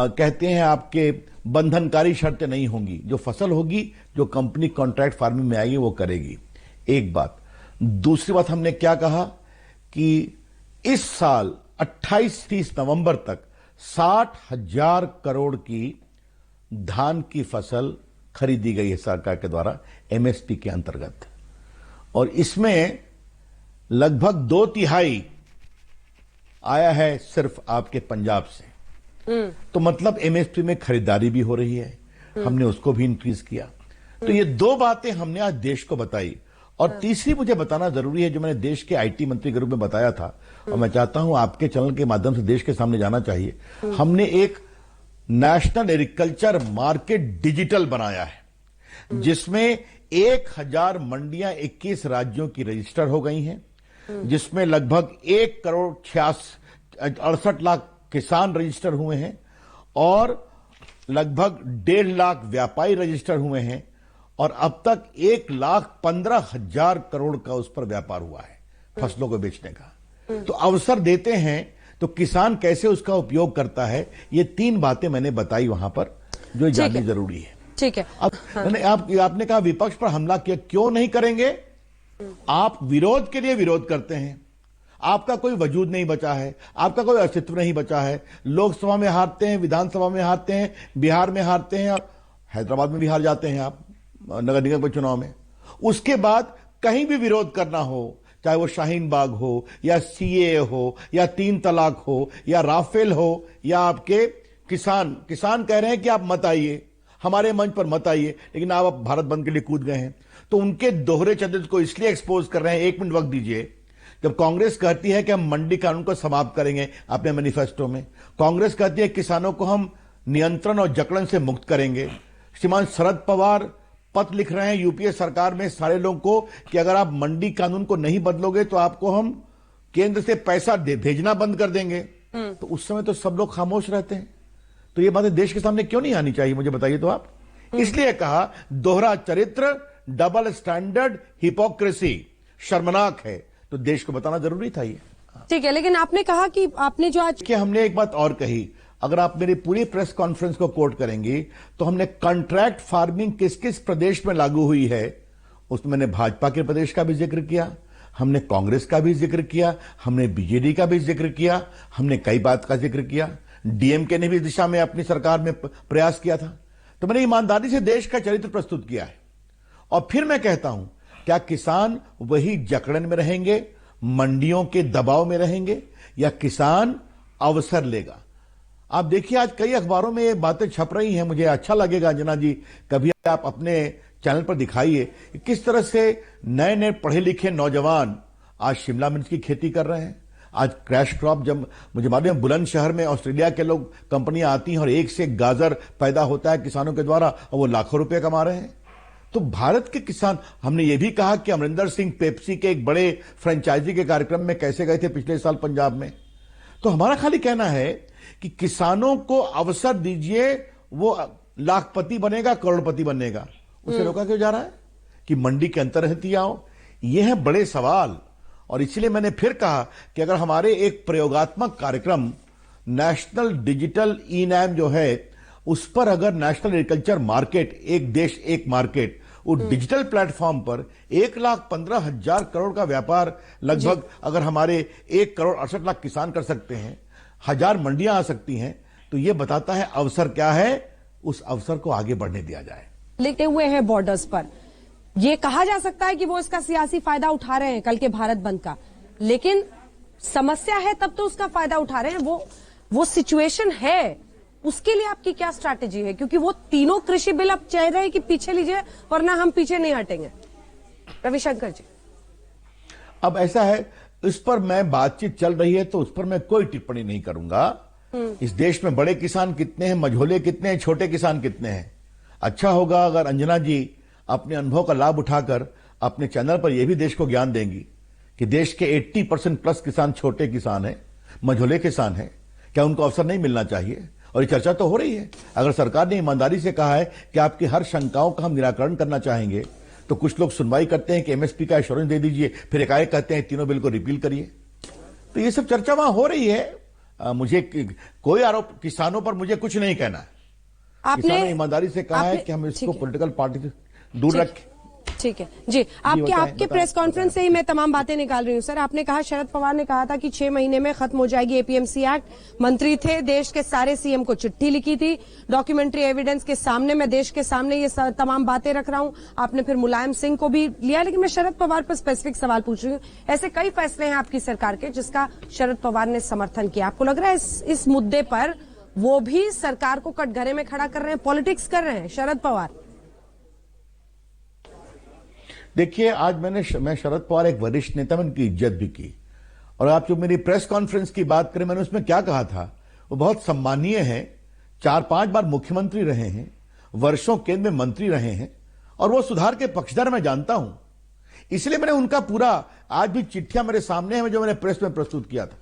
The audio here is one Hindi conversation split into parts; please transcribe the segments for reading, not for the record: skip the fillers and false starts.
कहते हैं आपके बंधनकारी शर्तें नहीं होंगी, जो फसल होगी, जो कंपनी कॉन्ट्रैक्ट फार्मिंग में आएगी वो करेगी। एक बात। दूसरी बात हमने क्या कहा कि इस साल 28-30 नवंबर तक 60,000 करोड़ की धान की फसल खरीदी गई है सरकार के द्वारा एमएसपी के अंतर्गत, और इसमें लगभग 2/3 आया है सिर्फ आपके पंजाब से। तो मतलब एमएसपी में खरीदारी भी हो रही है, हमने उसको भी इंक्रीज किया। तो ये दो बातें हमने आज देश को बताई। और तीसरी मुझे बताना जरूरी है, जो मैंने देश के आईटी मंत्री के रूप में बताया था, और मैं चाहता हूं आपके चैनल के माध्यम से देश के सामने जाना चाहिए। हमने एक नेशनल एग्रीकल्चर मार्केट डिजिटल बनाया है, जिसमें 1000 मंडियां 21 राज्यों की रजिस्टर हो गई हैं, जिसमें लगभग 1,68 लाख किसान रजिस्टर हुए हैं और लगभग 1.5 लाख व्यापारी रजिस्टर हुए हैं, और अब तक 1,15,000 करोड़ का उस पर व्यापार हुआ है फसलों को बेचने का। तो अवसर देते हैं तो किसान कैसे उसका उपयोग करता है, ये 3 बातें मैंने बताई वहां पर, जो जाननी जरूरी है। ठीक है। अब आपने कहा विपक्ष पर हमला किया, क्यों नहीं करेंगे? आप विरोध के लिए विरोध करते हैं, आपका कोई वजूद नहीं बचा है, आपका कोई अस्तित्व नहीं बचा है। लोकसभा में हारते हैं, विधानसभा में हारते हैं, बिहार में हारते हैं, और हैदराबाद में भी हार जाते हैं आप नगर निगम के चुनाव में। उसके बाद कहीं भी विरोध करना हो, चाहे वो शाहीन बाग हो, या सीए हो, या 3 तलाक हो, या राफेल हो, या आपके किसान कह रहे हैं कि आप मत आइए, हमारे मंच पर मत आइए, लेकिन आप भारत बंद के लिए कूद गए हैं। तो उनके दोहरे चरित्र को इसलिए एक्सपोज कर रहे हैं। 1 मिनट वक्त दीजिए। जब कांग्रेस कहती है कि हम मंडी कानून को समाप्त करेंगे अपने मैनिफेस्टो में, कांग्रेस कहती है किसानों को हम नियंत्रण और जकड़न से मुक्त करेंगे। श्रीमान शरद पवार पत्र लिख रहे हैं यूपीए सरकार में सारे लोगों को कि अगर आप मंडी कानून को नहीं बदलोगे तो आपको हम केंद्र से पैसा भेजना बंद कर देंगे। तो उस समय तो सब लोग खामोश रहते हैं। तो ये बातें देश के सामने क्यों नहीं आनी चाहिए, मुझे बताइए तो आप। इसलिए कहा दोहरा चरित्र, डबल स्टैंडर्ड, हिपोक्रेसी शर्मनाक है, तो देश को बताना जरूरी था ये। ठीक है, लेकिन आपने कहा कि आपने जो आज कि हमने एक बात और कही, अगर आप मेरी पूरी प्रेस कॉन्फ्रेंस को कोट करेंगी तो हमने कॉन्ट्रैक्ट फार्मिंग किस किस प्रदेश में लागू हुई है, उसमें मैंने भाजपा के प्रदेश का भी जिक्र किया, हमने कांग्रेस का भी जिक्र किया, हमने बीजेडी का भी जिक्र किया, हमने कई बात का जिक्र किया, डीएमके ने भी इस दिशा में अपनी सरकार में प्रयास किया था। तो मैंने ईमानदारी से देश का चरित्र प्रस्तुत किया है। और फिर मैं कहता हूं, क्या किसान वही जकड़न में रहेंगे, मंडियों के दबाव में रहेंगे, या किसान अवसर लेगा? आप देखिए आज कई अखबारों में ये बातें छप रही हैं, मुझे अच्छा लगेगा अंजना जी कभी आप अपने चैनल पर दिखाइए किस तरह से नए नए पढ़े लिखे नौजवान आज शिमला मिर्च की खेती कर रहे हैं। आज क्रैश क्रॉप, जब मुझे मालूम है बुलंदशहर में ऑस्ट्रेलिया के लोग कंपनियां आती हैं और एक से एक गाजर पैदा होता है किसानों के द्वारा, और वो लाखों रुपए कमा रहे हैं। तो भारत के किसान, हमने ये भी कहा कि अमरिंदर सिंह पेप्सी के एक बड़े फ्रेंचाइजी के कार्यक्रम में कैसे गए थे पिछले साल पंजाब में। तो हमारा खाली कहना है कि किसानों को अवसर दीजिए, वो लाखपति बनेगा, करोड़पति बनेगा। उसे रोका क्यों जा रहा है कि मंडी के अंतर्हतियां हो? ये है बड़े सवाल। और इसलिए मैंने फिर कहा कि अगर हमारे एक प्रयोगात्मक कार्यक्रम नेशनल डिजिटल ई नैम जो है, उस पर अगर नेशनल एग्रीकल्चर मार्केट, एक देश एक मार्केट, वो डिजिटल प्लेटफॉर्म पर 1,15,000 करोड़ का व्यापार लगभग अगर हमारे 1,68,00,000 किसान कर सकते हैं, 1000 मंडियां आ सकती हैं, तो ये बताता है अवसर क्या है, उस अवसर को आगे बढ़ने दिया जाए। लिखे हुए हैं बॉर्डर्स पर, ये कहा जा सकता है कि वो इसका सियासी फायदा उठा रहे हैं कल के भारत बंद का, लेकिन समस्या है तब तो उसका फायदा उठा रहे हैं। वो सिचुएशन है, उसके लिए आपकी क्या स्ट्रैटेजी है? क्योंकि वो तीनों कृषि बिल अब चाह रहे हैं कि पीछे लीजिए, वरना हम पीछे नहीं हटेंगे। रविशंकर जी, अब ऐसा है, इस पर मैं बातचीत चल रही है तो उस पर मैं कोई टिप्पणी नहीं करूंगा। इस देश में बड़े किसान कितने हैं, मझोले कितने हैं, छोटे किसान कितने हैं। अच्छा होगा अगर अंजना जी अपने अनुभव का लाभ उठाकर अपने चैनल पर यह भी देश को ज्ञान देंगी कि देश के 80% प्लस किसान छोटे किसान हैं, मझोले किसान हैं। क्या उनको अवसर नहीं मिलना चाहिए? और ये चर्चा तो हो रही है। अगर सरकार ने ईमानदारी से कहा है कि आपकी हर शंकाओं का हम निराकरण करना चाहेंगे, तो कुछ लोग सुनवाई करते हैं कि एमएसपी का एश्योरेंस दे दीजिए, फिर एकाएक कहते हैं तीनों बिल को रिपील करिए। तो ये सब चर्चा वहां हो रही है। मुझे कोई आरोप किसानों पर मुझे कुछ नहीं कहना है। किसानों ने ईमानदारी से कहा है कि हम इसको पॉलिटिकल पार्टी से दूर रखें। ठीक है जी, आपके प्रेस कॉन्फ्रेंस से ही मैं तमाम बातें निकाल रही हूँ सर। आपने कहा, शरद पवार ने कहा था कि 6 महीने में खत्म हो जाएगी एपीएमसी एक्ट। मंत्री थे, देश के सारे सीएम को चिट्ठी लिखी थी, डॉक्यूमेंट्री एविडेंस के सामने, मैं देश के सामने ये तमाम बातें रख रहा हूँ। आपने फिर मुलायम सिंह को भी लिया, लेकिन मैं शरद पवार पर स्पेसिफिक सवाल पूछ रही हूँ। ऐसे कई फैसले हैं आपकी सरकार के जिसका शरद पवार ने समर्थन किया। आपको लग रहा है इस मुद्दे पर वो भी सरकार को कटघरे में खड़ा कर रहे हैं, पॉलिटिक्स कर रहे हैं शरद पवार? देखिए, आज मैं शरद पवार एक वरिष्ठ नेता, मैंने उनकी इज्जत भी की। और आप जो मेरी प्रेस कॉन्फ्रेंस की बात करें, मैंने उसमें क्या कहा था, वो बहुत सम्मानीय है। 4-5 बार मुख्यमंत्री रहे हैं, वर्षों केंद्र में मंत्री रहे हैं, और वो सुधार के पक्षधर मैं जानता हूं। इसलिए मैंने उनका पूरा, आज भी चिट्ठियां मेरे सामने हैं जो मैंने प्रेस में प्रस्तुत किया था।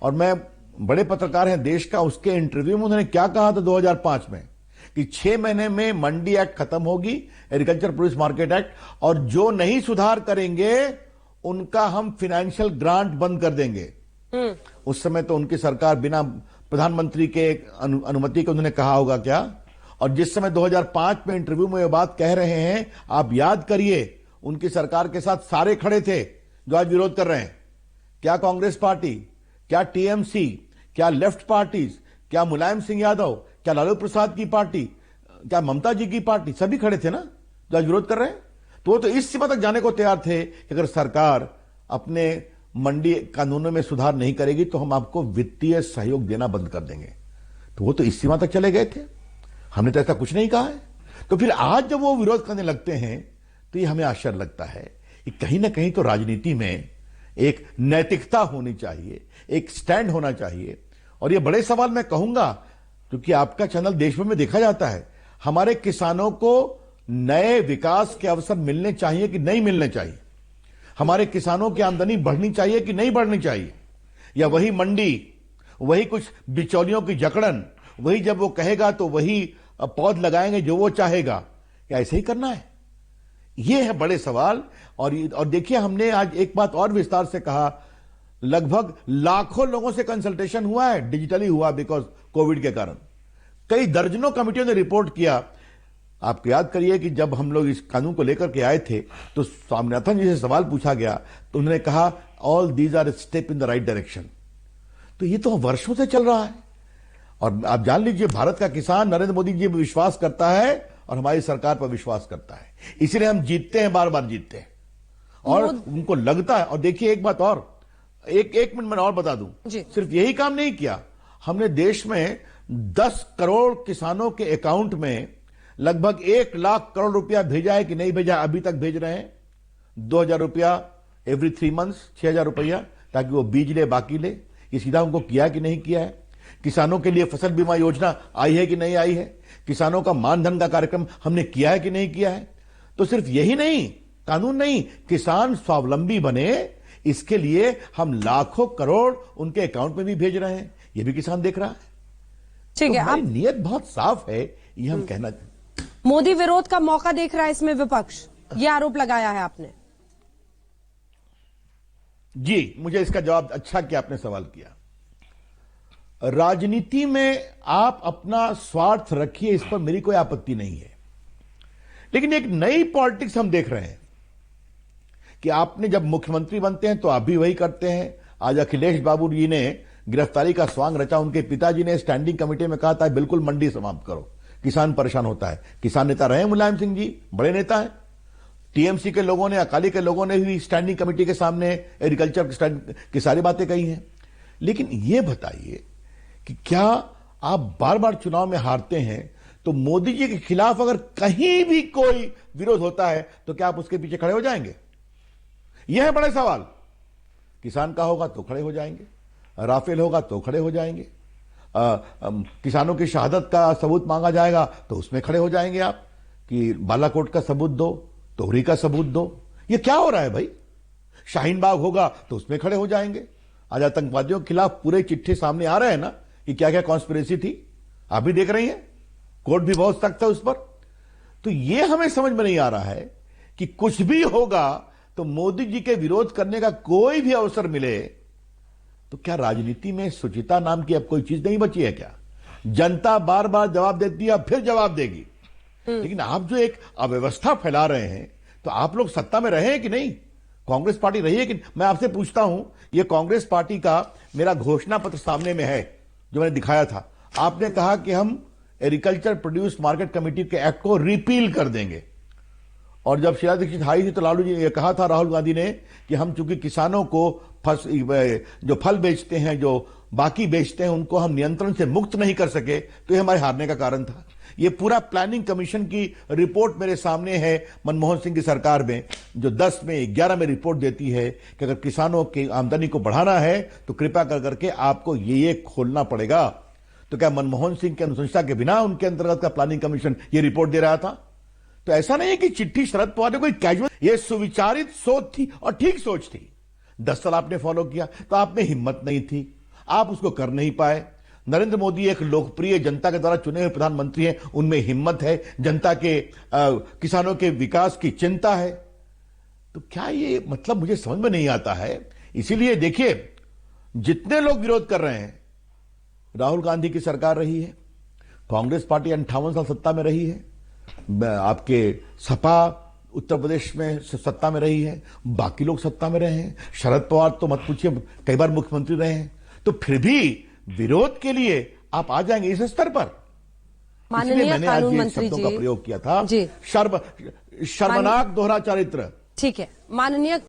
और मैं, बड़े पत्रकार हैं देश का, उसके इंटरव्यू में उन्होंने क्या कहा था 2005 में कि 6 महीने में मंडी एक्ट खत्म होगी, एग्रीकल्चर प्रोड्यूस मार्केट एक्ट, और जो नहीं सुधार करेंगे उनका हम फाइनेंशियल ग्रांट बंद कर देंगे। उस समय तो उनकी सरकार बिना प्रधानमंत्री के अनुमति के उन्होंने कहा होगा क्या? और जिस समय 2005 में इंटरव्यू में ये बात कह रहे हैं, आप याद करिए, उनकी सरकार के साथ सारे खड़े थे जो आज विरोध कर रहे हैं। क्या कांग्रेस पार्टी, क्या टीएमसी, क्या लेफ्ट पार्टीज, क्या मुलायम सिंह यादव, क्या लालू प्रसाद की पार्टी, क्या ममता जी की पार्टी, सभी खड़े थे ना जो आज विरोध कर रहे हैं। तो वो तो इस सीमा तक जाने को तैयार थे कि अगर सरकार अपने मंडी कानूनों में सुधार नहीं करेगी तो हम आपको वित्तीय सहयोग देना बंद कर देंगे। तो वो तो इस सीमा तक चले गए थे। हमने तो ऐसा कुछ नहीं कहा है। तो फिर आज जब वो विरोध करने लगते हैं तो ये हमें आश्चर्य लगता है कि कहीं ना कहीं तो राजनीति में एक नैतिकता होनी चाहिए, एक स्टैंड होना चाहिए। और ये बड़े सवाल मैं कहूंगा, क्योंकि आपका चैनल देश भर में देखा जाता है, हमारे किसानों को नए विकास के अवसर मिलने चाहिए कि नहीं मिलने चाहिए? हमारे किसानों की आमदनी बढ़नी चाहिए कि नहीं बढ़नी चाहिए? या वही मंडी, वही कुछ बिचौलियों की जकड़न, वही जब वो कहेगा तो वही पौध लगाएंगे जो वो चाहेगा, या ऐसे ही करना है? ये है बड़े सवाल। और देखिए, हमने आज एक बात और विस्तार से कहा, लगभग लाखों लोगों से कंसल्टेशन हुआ है, डिजिटली हुआ, बिकॉज कोविड के कारण। कई दर्जनों कमिटियों ने रिपोर्ट किया। आप याद करिए कि जब हम लोग इस कानून को लेकर के आए थे तो स्वामीनाथन जी से सवाल पूछा गया तो उन्होंने कहा, all these are step in the right direction. तो ये तो वर्षों से चल रहा है। और आप जान लीजिए, भारत का किसान नरेंद्र मोदी जी पर विश्वास करता है और हमारी सरकार पर विश्वास करता है। इसलिए हम जीतते हैं, बार बार जीतते हैं। और उनको लगता है, और देखिए एक बात और, एक मिनट मैंने और बता दूं, सिर्फ यही काम नहीं किया हमने। देश में 10 करोड़ किसानों के अकाउंट में लगभग 1 लाख करोड़ रुपया भेजा है कि नहीं भेजा? अभी तक भेज रहे हैं 2,000 रुपया एवरी 3 मंथ्स, 6,000 रुपया, ताकि वो बीज ले, बाकी ले। ये सीधा उनको किया कि नहीं किया है? किसानों के लिए फसल बीमा योजना आई है कि नहीं आई है? किसानों का मानधन का कार्यक्रम हमने किया है कि नहीं किया है? तो सिर्फ यही नहीं, कानून नहीं, किसान स्वावलंबी बने, इसके लिए हम लाखों करोड़ उनके अकाउंट में भी भेज रहे हैं। ये भी किसान देख रहा है। ठीक है, हमारी नीयत बहुत साफ है, ये हम कहना। मोदी विरोध का मौका देख रहा है इसमें विपक्ष, ये आरोप लगाया है आपने। जी, मुझे इसका जवाब अच्छा किया आपने सवाल किया। राजनीति में आप अपना स्वार्थ रखिए, इस पर मेरी कोई आपत्ति नहीं है। लेकिन एक नई पॉलिटिक्स हम देख रहे हैं कि आपने जब मुख्यमंत्री बनते हैं तो आप भी वही करते हैं। आज अखिलेश बाबू जी ने गिरफ्तारी का स्वांग रचा। उनके पिताजी ने स्टैंडिंग कमेटी में कहा था बिल्कुल मंडी समाप्त करो, किसान परेशान होता है। किसान नेता रहे मुलायम सिंह जी, बड़े नेता हैं। टीएमसी के लोगों ने, अकाली के लोगों ने भी स्टैंडिंग कमेटी के सामने एग्रीकल्चर की सारी बातें कही हैं। लेकिन यह बताइए कि क्या आप बार बार चुनाव में हारते हैं तो मोदी जी के खिलाफ अगर कहीं भी कोई विरोध होता है तो क्या आप उसके पीछे खड़े हो जाएंगे? यह है बड़े सवाल। किसान का होगा तो खड़े हो जाएंगे, राफेल होगा तो खड़े हो जाएंगे, किसानों की शहादत का सबूत मांगा जाएगा तो उसमें खड़े हो जाएंगे आप, कि बालाकोट का सबूत दो, तोहरी का सबूत दो। ये क्या हो रहा है भाई? शाहीन बाग होगा तो उसमें खड़े हो जाएंगे। आज आतंकवादियों के खिलाफ पूरे चिट्ठे सामने आ रहे हैं ना कि क्या क्या कॉन्स्पिरेसी थी, आप भी देख रही हैं। कोर्ट भी बहुत सख्त है उस पर। तो यह हमें समझ में नहीं आ रहा है कि कुछ भी होगा तो मोदी जी के विरोध करने का कोई भी अवसर मिले तो क्या राजनीति में शुचिता नाम की अब कोई चीज नहीं बची है क्या? जनता बार बार जवाब देती है, अब फिर जवाब देगी। लेकिन आप जो एक अव्यवस्था फैला रहे हैं, तो आप लोग सत्ता में रहे हैं कि नहीं? कांग्रेस पार्टी रही है कि? मैं आपसे पूछता हूं, ये कांग्रेस पार्टी का मेरा घोषणा पत्र सामने में है जो मैंने दिखाया था। आपने कहा कि हम एग्रीकल्चर प्रोड्यूस मार्केट कमेटी के एक्ट को रिपील कर देंगे, और जब शीला दीक्षित आई थी तो लालू जी ने यह कहा था, राहुल गांधी ने, कि हम चूंकि किसानों को जो फल बेचते हैं, जो बाकी बेचते हैं, उनको हम नियंत्रण से मुक्त नहीं कर सके, तो ये हमारे हारने का कारण था। ये पूरा प्लानिंग कमीशन की रिपोर्ट मेरे सामने है, मनमोहन सिंह की सरकार में, जो 10 में 11 में रिपोर्ट देती है कि अगर किसानों की आमदनी को बढ़ाना है तो कृपया कर करके आपको ये खोलना पड़ेगा। तो क्या मनमोहन सिंह की अनुशंसा के बिना उनके अंतर्गत का प्लानिंग कमीशन ये रिपोर्ट दे रहा था? तो ऐसा नहीं है कि चिट्ठी शरद पवार ने कोई कैजुअल, ये सुविचारित सोच थी और ठीक सोच थी। 10 साल आपने फॉलो किया, तो आप में हिम्मत नहीं थी, आप उसको कर नहीं पाए। नरेंद्र मोदी एक लोकप्रिय, जनता के द्वारा चुने हुए प्रधानमंत्री हैं, उनमें हिम्मत है, जनता के किसानों के विकास की चिंता है। तो क्या ये मतलब मुझे समझ में नहीं आता है। इसीलिए देखिए, जितने लोग विरोध कर रहे हैं, राहुल गांधी की सरकार रही है, कांग्रेस पार्टी 58 साल सत्ता में रही है, आपके सपा उत्तर प्रदेश में सत्ता में रही है, बाकी लोग सत्ता में रहे हैं, शरद पवार तो मत पूछिए, कई बार मुख्यमंत्री रहे हैं। तो फिर भी विरोध के लिए आप आ जाएंगे इस स्तर पर? माननीय मैंने आज कानून ये मंत्री शब्दों जी का प्रयोग किया था, जी, शर्मनाक दोहरा चरित्र। ठीक है माननीय